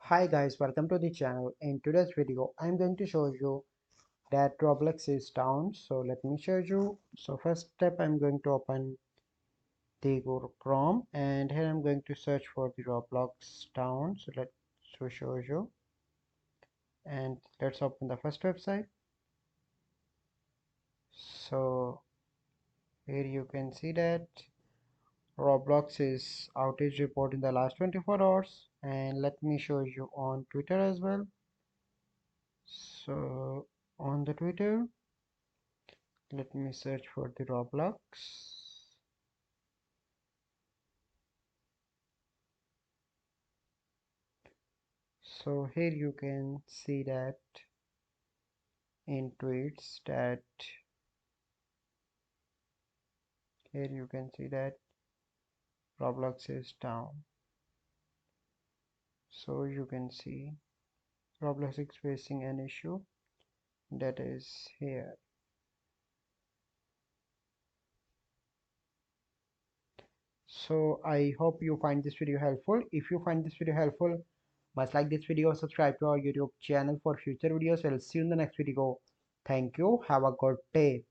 Hi guys, welcome to the channel. In today's video, I'm going to show you that Roblox is down. So let me show you. So first step, I'm going to open the Google Chrome and here I'm going to search for the Roblox down. So let's show you and let's open the first website. So here you can see that Roblox is outage report in the last 24 hours and let me show you on Twitter as well. So on the Twitter, let me search for the Roblox. So here you can see that in tweets that here you can see that Roblox is down. So you can see Roblox is facing an issue that is here. So I hope you find this video helpful. If you find this video helpful, must like this video, subscribe to our YouTube channel for future videos. I'll see you in the next video. Thank you. Have a good day.